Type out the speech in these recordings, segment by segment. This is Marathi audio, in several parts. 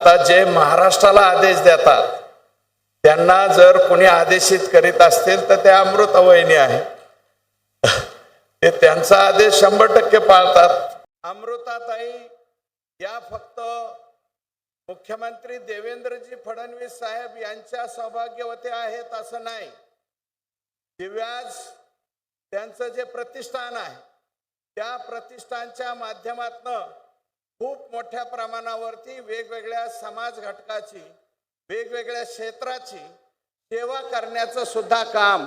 आता जे महाराष्ट्राला आदेश देतात त्यांना जर कोणी आदेशित करीत असतील तर ते अमृतावहिनी आहे. ते त्यांचा आदेश 100% पाळतात. अमृताताई या फक्त मुख्यमंत्री देवेंद्रजी फडणवीस साहेब यांच्या सौभाग्यवती आहेत असं नाही. दिव्याज त्यांचं जे प्रतिष्ठान आहे त्या प्रतिष्ठानच्या माध्यमातून खूप मोठ्या प्रमाणावरती वेगवेगळ्या समाज घटकाची वेगवेगळ्या क्षेत्राची सेवा करण्याचं सुद्धा काम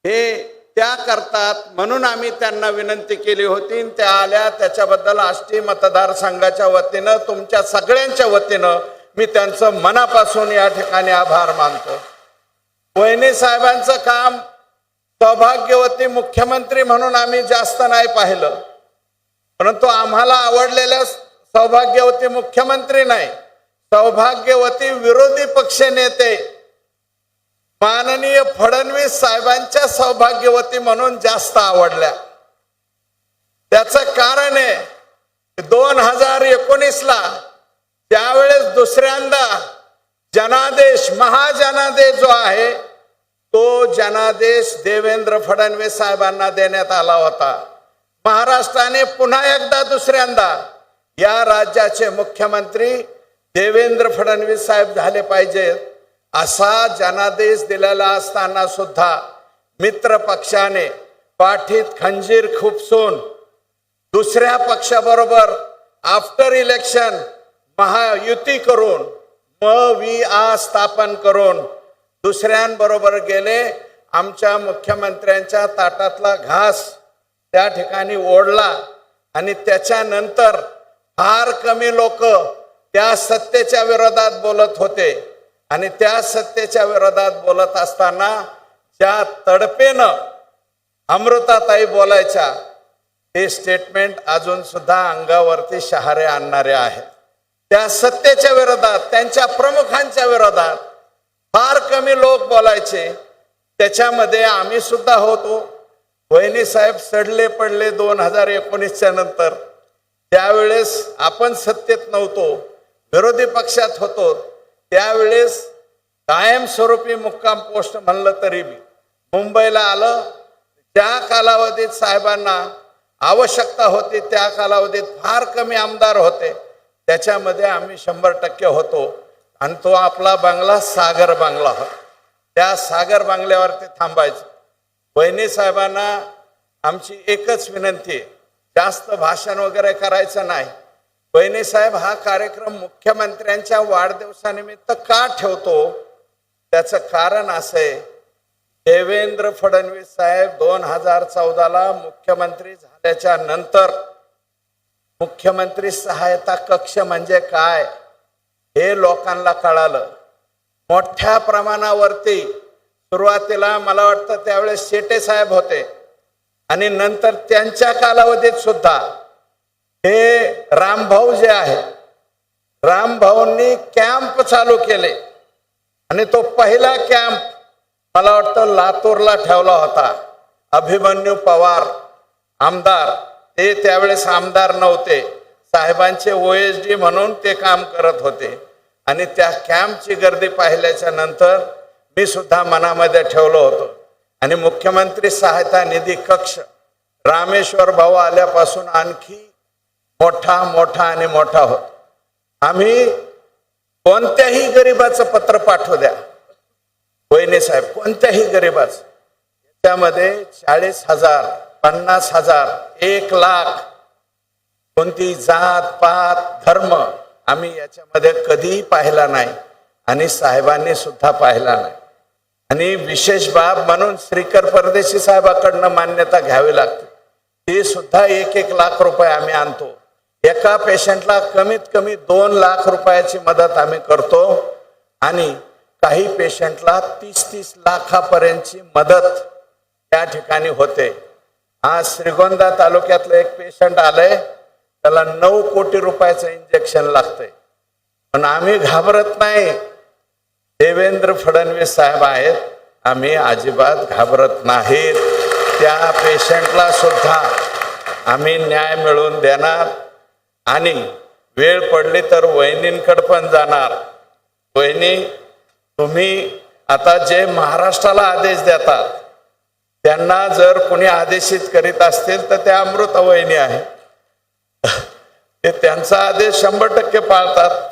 हे त्या करतात. म्हणून आम्ही त्यांना विनंती केली होती, त्या आल्या. त्याच्याबद्दल आष्टी मतदारसंघाच्या वतीनं तुमच्या सगळ्यांच्या वतीनं मी त्यांचं मनापासून या ठिकाणी आभार मानतो. वहिनी साहेबांचं काम सौभाग्यवती मुख्यमंत्री म्हणून आम्ही जास्त नाही पाहिलं, परंतु आम्हाला आवडलेल्या सौभाग्यवती मुख्यमंत्री नाही, सौभाग्यवती विरोधी पक्ष नेते माननीय फडणवीस साहेबांच्या सौभाग्यवती म्हणून जास्त आवडल्या. त्याचं कारण आहे 2019ला त्यावेळेस दुसऱ्यांदा जनादेश महाजनादेश जो आहे तो जनादेश देवेंद्र फडणवीस साहेबांना देण्यात आला होता. महाराष्ट्राने पुन्हा एकदा दुसऱ्यांदा या राज्याचे मुख्यमंत्री देवेंद्र फडणवीस साहेब झाले पाहिजेत असा जनादेश दिलेला असताना सुद्धा मित्र पक्षाने पाठीत खंजीर खुपसून दुसऱ्या पक्षाबरोबर आफ्टर इलेक्शन महायुती करून MVA स्थापन करून दुसऱ्यांबरोबर गेले. आमच्या मुख्यमंत्र्यांच्या ताटातला घास त्या ठिकाणी ओढला आणि त्याच्यानंतर फार कमी लोक त्या सत्तेच्या विरोधात बोलत होते आणि त्या सत्तेच्या विरोधात बोलत असताना ज्या तडपेनं अमृताताई बोलायच्या हे स्टेटमेंट अजून सुद्धा अंगावरती शहारे आणणारे आहेत. त्या सत्तेच्या विरोधात त्यांच्या प्रमुखांच्या विरोधात फार कमी लोक बोलायचे. त्याच्यामध्ये आम्ही सुद्धा होतो. वहिनी साहेब सडले पडले 2019च्या नंतर. त्यावेळेस आपण सत्तेत नव्हतो, विरोधी पक्षात होतो. त्यावेळेस कायमस्वरूपी मुक्काम पोस्ट म्हणलं तरी बी मुंबईला आलं. त्या कालावधीत साहेबांना आवश्यकता होती, त्या कालावधीत फार कमी आमदार होते. त्याच्यामध्ये आम्ही 100% होतो आणि तो आपला बंगला सागर बंगला होता. त्या सागर बंगल्यावरती थांबायचं. वहिनी साहेबांना आमची एकच विनंती आहे, जास्त भाषण वगैरे करायचं नाही. वहिनी साहेब हा कार्यक्रम मुख्यमंत्र्यांच्या वाढदिवसानिमित्त का ठेवतो त्याचं कारण असं आहे, देवेंद्र फडणवीस साहेब 2014ला मुख्यमंत्री झाल्याच्या नंतर मुख्यमंत्री सहायता कक्ष म्हणजे काय हे लोकांना कळालं. मोठ्या प्रमाणावरती सुरुवातीला मला वाटतं त्यावेळेस शेटे साहेब होते आणि नंतर त्यांच्या कालावधीत सुद्धा हे रामभाऊ जे आहे रामभाऊंनी कॅम्प चालू केले आणि तो पहिला कॅम्प मला वाटतं लातूरला ठेवला होता. अभिमन्यू पवार आमदार, ते त्यावेळेस आमदार नव्हते, साहेबांचे OSD म्हणून ते काम करत होते आणि त्या कॅम्पची गर्दी पाहिल्याच्या नंतर मी सुद्धा मनामध्ये ठेवलं होतं. आणि मुख्यमंत्री सहायता निधी कक्ष रामेश्वर भाऊ आल्यापासून आणखी मोठा मोठा आणि मोठा होत. आम्ही कोणत्याही गरिबाचं पत्र पाठवू द्या वहिनी साहेब, कोणत्याही गरिबाचं, त्यामध्ये 40,000 50,000 1,00,000 कोणती जात पात धर्म आम्ही याच्यामध्ये कधीही पाहिला नाही आणि साहेबांनी सुद्धा पाहिला नाही. आणि विशेष बाब म्हणून श्रीकर परदेशी साहेबाकडनं मान्यता घ्यावी लागते. ती सुद्धा 1-1 लाख रुपये आम्ही आणतो. एका पेशंटला कमीत कमी 2 लाख रुपयाची मदत आम्ही करतो आणि काही पेशंटला 30-30 लाखापर्यंतची मदत त्या ठिकाणी होते. आज श्रीगोंदा तालुक्यातलं एक पेशंट आलंय, त्याला 9 कोटी रुपयाचं इंजेक्शन लागतंय, पण आम्ही घाबरत नाही. देवेंद्र फडणवीस साहेब आहेत, आम्ही अजिबात घाबरत नाहीत. त्या पेशंटला सुद्धा आम्ही न्याय मिळवून देणार आणि वेळ पडली तर वहिनींकडे पण जाणार. वहिनी, तुम्ही आता जे महाराष्ट्राला आदेश देतात त्यांना जर कोणी आदेशित करीत असतील तर त्या अमृता वहिनी आहे. ते त्यांचा आदेश 100% पाळतात.